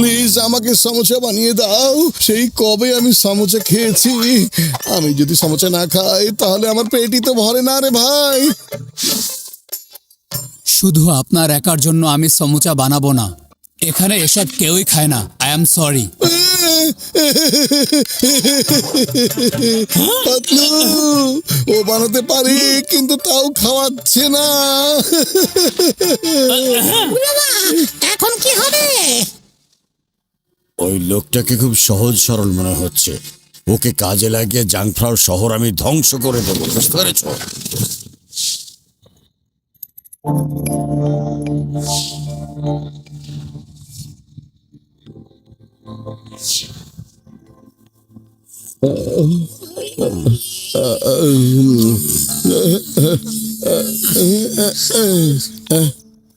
Please আমাকে সমোসা বানিয়ে দাও। সেই কবে আমি সমোসা খেয়েছি। আমি যদি সমোসা না খাই তাহলে আমার পেটই তো ভরে না রে ভাই। শুধু আপনার একার জন্য আমি সমোসা বানাবো না, এখানে এসব কেউই খায় না। I am sorry. পাতলু, ও বানাতে পারে কিন্তু তাও খাওয়াচ্ছে না। এখন কি হবে? ওই লোকটাকে খুব সহজ সরল মনে হচ্ছে। ওকে কাজে লাগিয়ে জাংফ্রাও শহর আমি ধ্বংস করে দেবো, বুঝতে পেরেছ?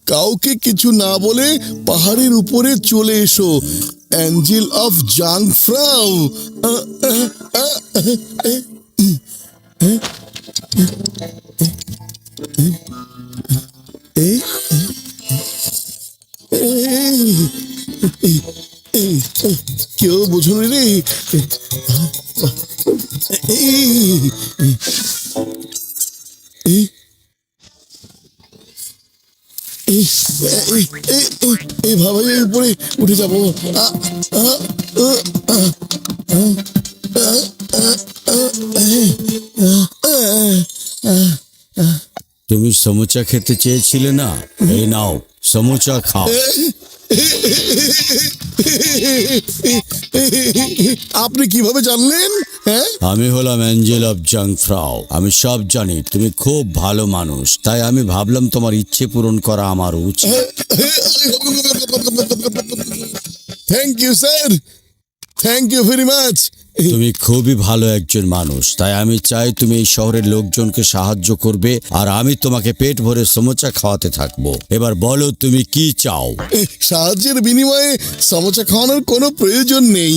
কাউকে কিছু না বলে পাহাড়ের উপরে চলে এসো, অ্যাঞ্জেল অফ জাংফ্রাও। কেউ বোঝো রে। এইভাবে উপরে উঠে যাবো। তুমি সমোসা খেতে চেয়েছিলে না? এই নাও, সমোসা খাও। আপনি কিভাবে জানলেন? হ্যাঁ, আমি হলাম অ্যাঞ্জেল অফ জাংফ্রাও। আমি সব জানি, তুমি খুব ভালো মানুষ, তাই আমি ভাবলাম তোমার ইচ্ছে পূরণ করা আমার উচিত। Thank you sir, thank you very much. তুমি খুবই ভালো একজন মানুষ, তাই আমি চাই তুমি এই শহরের লোকজনকে সাহায্য করবে, আর আমি তোমাকে পেট ভরে সমোসা খাওয়াতে থাকবো। এবার বলো তুমি কি চাও? সাহায্যের বিনিময়ে সমোসা খাওয়ানোর কোনো প্রয়োজন নেই।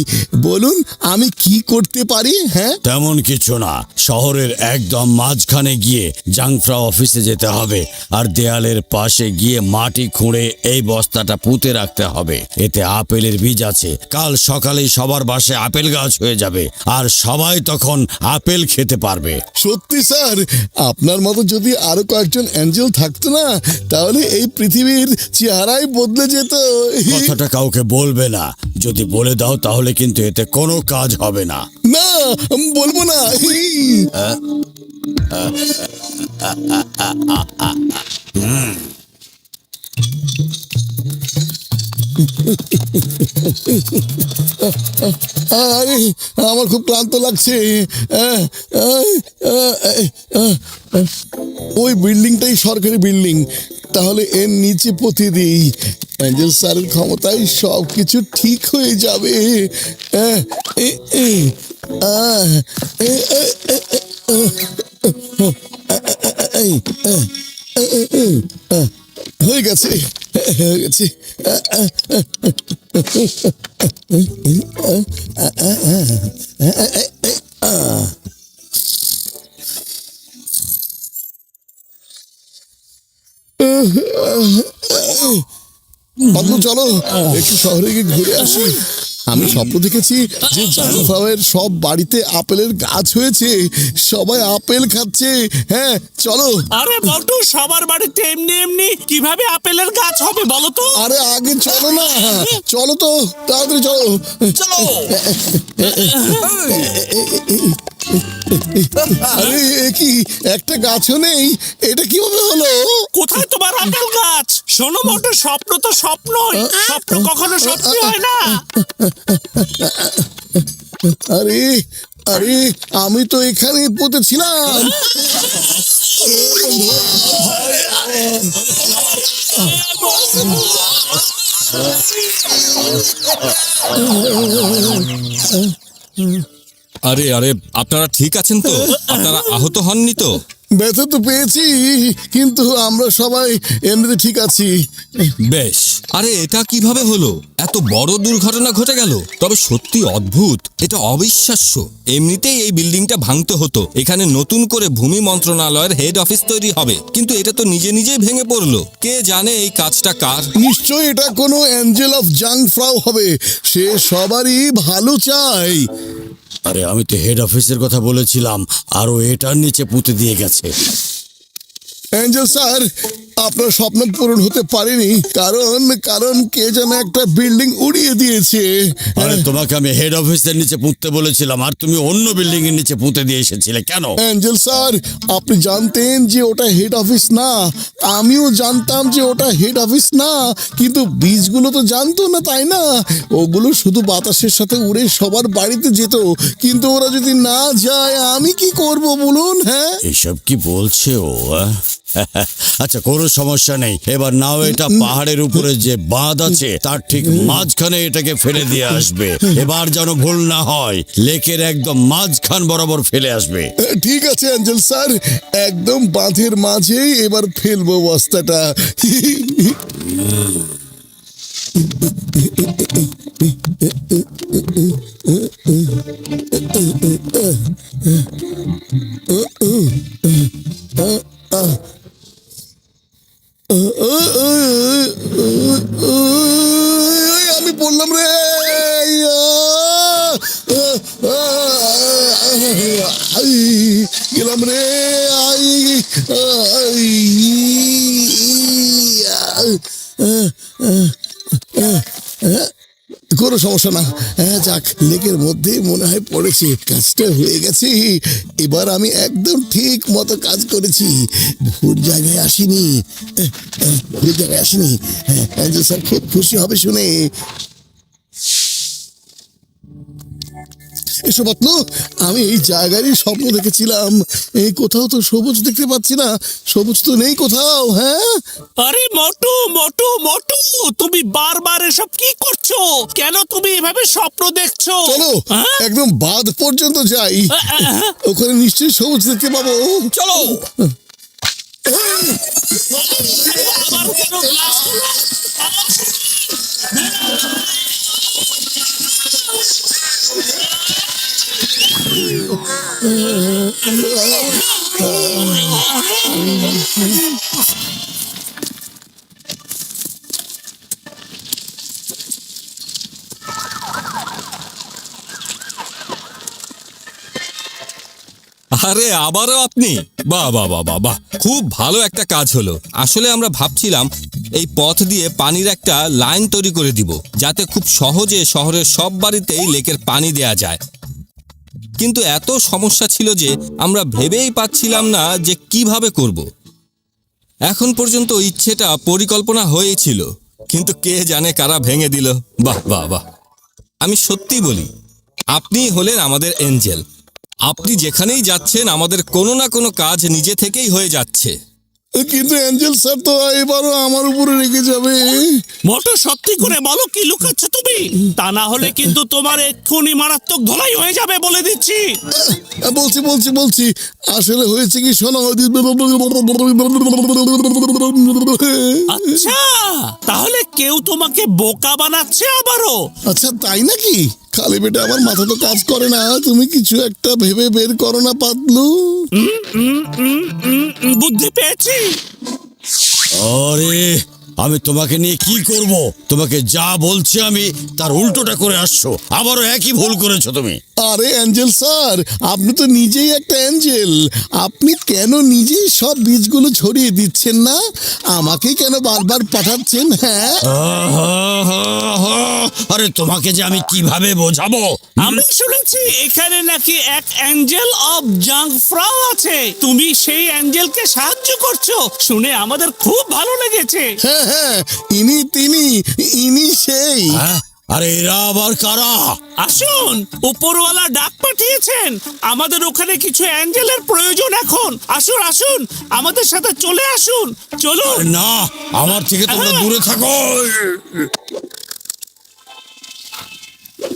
বলুন আমি কি করতে পারি? হ্যাঁ, তেমন কিছু না। শহরের একদম মাঝখানে গিয়ে জাংফ্রাও অফিসে যেতে হবে, আর দেয়ালের পাশে গিয়ে মাটি খুঁড়ে এই বস্তাটা পুঁতে রাখতে হবে। এতে আপেলের বীজ আছে। কাল সকালেই সবার বাসায় আপেল গাছ হয়ে যাবে, আর সবাই তখন আপেল খেতে পারবে। সত্যি স্যার, আপনার মতো যদি আরো কয়েকজন অ্যাঞ্জেল থাকতো না, তাহলে এই পৃথিবীর চেহারাই বদলে যেত। কথাটা কাউকে বলবে না। যদি বলে দাও তাহলে কিন্তু এতে কোনো কাজ হবে না। না, বলবো না। আরে, আমার খুব ক্লান্ত লাগছে। ওই বিল্ডিংটাই সরকারি বিল্ডিং, তাহলে এর নিচে পুঁতে দিই। অ্যাঞ্জেল স্যারের ক্ষমতায় সব কিছু ঠিক হয়ে যাবে। হয়ে গেছে, হয়ে গেছে। পাতলু, চলো একটু শহরে গিয়ে ঘুরে আসি। আমি স্বপ্ন দেখেছি যে জাংফ্রাওয়ের সব বাড়িতে আপেলের গাছ হয়েছে, সবাই আপেল খাচ্ছে। হ্যাঁ, চলো। আরে বল্টু, সবার বাড়িতে এমনি এমনি কিভাবে আপেলের গাছ হবে বলো তো? আরে আগে চলো না, চলো তো, তাড়াতাড়ি চলো। চলো। আরে এ কি, একটা গাছও নেই, এটা কিভাবে হলো? কোথায় তোমার আপেল গাছ? শোনো বল্টু, স্বপ্ন তো স্বপ্নই, স্বপ্ন কখনো সত্যি হয় না। আরে আরে, আমি তো এখানে পুঁতেছিলাম। আরে আরে, আপনারা ঠিক আছেন তো? আপনারা আহত হননি তো? ব্যথা তো পেয়েছি, কিন্তু আমরা সবাই এমনিতে ঠিক আছি। বেশ, আরে এটা কিভাবে হলো? এত বড় দুর্ঘটনা ঘটে গেল। তবে সত্যি অদ্ভুত, এটা অবিশ্বাস্য। এমনিতেই এই বিল্ডিংটা ভাঙতে হতো, এখানে নতুন করে ভূমি মন্ত্রণালয়ের হেড অফিস তৈরি হবে, কিন্তু এটা তো নিজে নিজেই ভেঙে পড়লো। কে জানে এই কাজটা কার? নিশ্চয়ই এটা কোনো অ্যাঞ্জেল অফ জাংফ্রাউ হবে। সে সবারই ভালো চায়। আরে আমি তো হেড অফিসের কথা বলেছিলাম, আরও এটার নিচে পুঁতে দিয়ে গেছে। অ্যাঞ্জেল স্যার, আপনার স্বপ্ন পূরণ হতে পারেনি, কারণ কে যেন একটা বিল্ডিং উড়িয়ে দিয়েছে। আরে তোমাকে আমি হেড অফিসের নিচে পুঁততে বলেছিলাম, আর তুমি অন্য বিল্ডিং এর নিচে পুঁতে দিয়ে এসেছিলে কেন? অ্যাঞ্জেল স্যার, আপনি জানতেন যে ওটা হেড অফিস না, আমিও জানতাম যে ওটা হেড অফিস না, কিন্তু বীজগুলো তো জানতো না, তাই না? ওগুলো শুধু বাতাসের সাথে উড়ে সবার বাড়িতে যেত, কিন্তু ওরা যদি না যায় আমি কি করব বলুন? হ্যাঁ, এসব কি বলছে ও? আচ্ছা, কোনো সমস্যা নেই। এবার নাও এটা পাহাড়ের উপরে যে বাঁধ আছে তার ঠিক মাঝখানে এটাকে ফেলে দিয়ে আসবে। এবার যেন ভুল না হয়, লেকের একদম মাঝখান বরাবর ফেলে আসবে। ঠিক আছে অ্যাঞ্জেল স্যার, একদম বাঁধের মাঝেই এবার ফেলবো বস্তাটা। আমি বললাম রে, গেলাম রে। কোনো সমস্যা না, হ্যাঁ যাক, লেকের মধ্যে মনে হয় পড়েছে, কাজটা হয়ে গেছে। এবার আমি একদম ঠিক মতো কাজ করেছি, ভুল জায়গায় আসিনি, ভুল জায়গায় আসিনি। হ্যাঁ, স্যার খুব খুশি হবে শুনে। এসব বাতলু, আমি এই জায়গারই স্বপ্ন দেখেছিলাম। এই কোথাও তো সবুজ দেখতে পাচ্ছি না, সবুজ তো নেই কোথাও। হ্যাঁ, আরে মোটু মোটু মোটু, তুমি বারবার এসব কি করছো? কেন তুমি এভাবে স্বপ্ন দেখছো? চলো হ্যাঁ? একদম বাঁধ পর্যন্ত যাই, হ্যাঁ? ওখানে নিশ্চয়ই সবুজ দেখতে পাবো। চলো। আবার কেন glass হলো? আরে আবারও আপনি? বাহ বাহ বাহ বাহ বাহ, খুব ভালো একটা কাজ হলো। আসলে আমরা ভাবছিলাম এই পথ দিয়ে পানির একটা লাইন তৈরি করে দিব, যাতে খুব সহজে শহরের সব বাড়িতেই লেকের পানি দেয়া যায়। কিন্তু এত সমস্যা ছিল যে আমরা ভেবেই পাচ্ছিলাম না যে কিভাবে করব। এখন পর্যন্ত ইচ্ছেটা পরিকল্পনা হয়েছিল, কিন্তু কে জানে কারা ভেঙে দিল। বাহ বাহ বাহ, আমি সত্যি বলি, আপনি হলেন আমাদের এঞ্জেল। আপনি যেখানেই যাচ্ছেন আমাদের কোনো না কোনো কাজ নিজে থেকেই হয়ে যাচ্ছে। কিন্তু অ্যাঞ্জেল স্যার তো এবারও আমার উপরে রেগে যাবে। মোটু, সত্যি করে বলো কি লুকাচ্ছ তুমি? তা না হলে কিন্তু তোমার এক্ষুনি মারাত্মক ধোলাই হয়ে যাবে, বলে দিচ্ছি। বলছি বলছি বলছি আসলে হয়েছে কি শোনো। আচ্ছা, তাহলে কেউ তোমাকে বোকা বানাচ্ছে আবারও? আচ্ছা তাই নাকি? খালি পেটে আমার মাথা তো কাজ করে না, তুমি কিছু একটা ভেবে বের করো না পাতলু। বুদ্ধি পেয়েছি। আরে আমি তোমাকে নিয়ে কি করব? তোমাকে যা বলছি আমি তার উল্টোটা করে আসছো, আবারও একই ভুল করেছো তুমি। আরে অ্যাঞ্জেল স্যার, আপনি তো নিজেই একটা অ্যাঞ্জেল, আপনি কেন নিজেই সব বীজগুলো ছড়িয়ে দিচ্ছেন না? আমাকে কেন বারবার পাঠাচ্ছেন? হ্যাঁ, আরে তোমাকে যে আমি কিভাবে বোঝাবো? আমি শুনেছি এখানে নাকি এক অ্যাঞ্জেল অফ জাংফ্রাউ আছে। তুমি সেই অ্যাঞ্জেলকে সাহায্য করছো শুনে আমাদের খুব ভালো লেগেছে। হ্যাঁ হ্যাঁ, ইনি সেই। হ্যাঁ? আরে এরা আবার কারা? আসুন, উপরওয়ালা ডাক পাঠিয়েছেন, আমাদের ওখানে কিছু অ্যাঞ্জেলের প্রয়োজন এখন। আসুন আসুন, আমাদের সাথে চলে আসুন, চলুন। না, আমার থেকে তোমরা দূরে থাকো।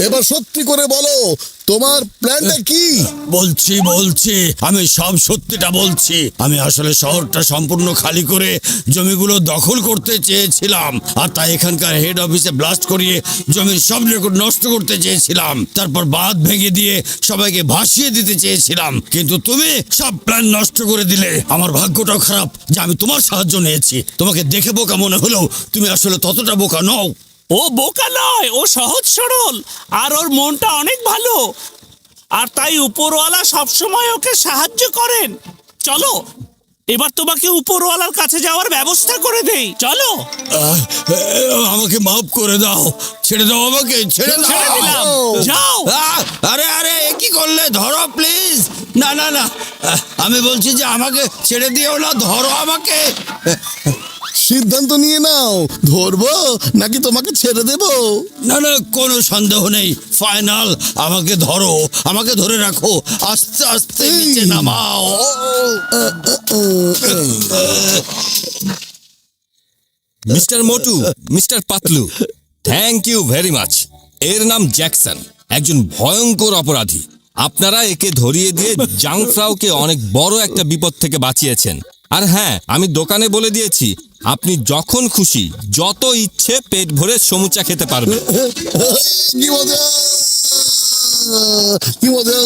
এবার সত্যি করে বলো তোমার প্ল্যানটা কি? বলছি আমি সব সত্যিটা বলছি। আমি আসলে শহরটা সম্পূর্ণ খালি করে জমিগুলো দখল করতে চেয়েছিলাম, আর তাই এখানকার হেড অফিসে ব্লাস্ট করিয়ে জমির সব রেকর্ড নষ্ট করতে চেয়েছিলাম। তারপর বাঁধ ভেঙে দিয়ে সবাইকে ভাসিয়ে দিতে চেয়েছিলাম, কিন্তু তুমি সব প্ল্যান নষ্ট করে দিলে। আমার ভাগ্যটাও খারাপ যে আমি তোমার সাহায্য নিয়েছি। তোমাকে দেখে বোকা মনে হলেও তুমি আসলে ততটা বোকা নও। ও বোকা নয়, ও সহজ সরল, আর ওর মনটা অনেক ভালো, আর তাই উপরওয়ালা সবসময় ওকে সাহায্য করেন। চলো এবার তোমাকে উপরওয়ালার কাছে যাওয়ার ব্যবস্থা করে দেই, চলো। আমাকে মাফ করে দাও, ছেড়ে দাও আমাকে, ছেড়ে ছেড়ে দিলাম, দাও। যাও। আরে আরে এ কি করলে? ধরো প্লিজ। না না না, আমি বলছি যে আমাকে ছেড়ে দিও না, ধরো আমাকে। সিদ্ধান্ত নিয়ে নাও, ধরবো নাকি তোমাকে ছেড়ে দেবো? না না, কোনো সন্দেহ নেই, ফাইনাল। আমাকে ধরো, আমাকে ধরে রাখো, আস্তে আস্তে নিচে নামাও। Mister Motu, mister Patlu, thank you very much. এর নাম জ্যাকসন, একজন ভয়ঙ্কর অপরাধী। আপনারা একে ধরিয়ে দিয়ে জাংফ্রাওকে অনেক বড় একটা বিপদ থেকে বাঁচিয়েছেন। আর হ্যাঁ, আমি দোকানে বলে দিয়েছি আপনি যখন খুশি যত ইচ্ছে পেট ভরে সমুচা খেতে পারবেন। কি মজা, কি মজা।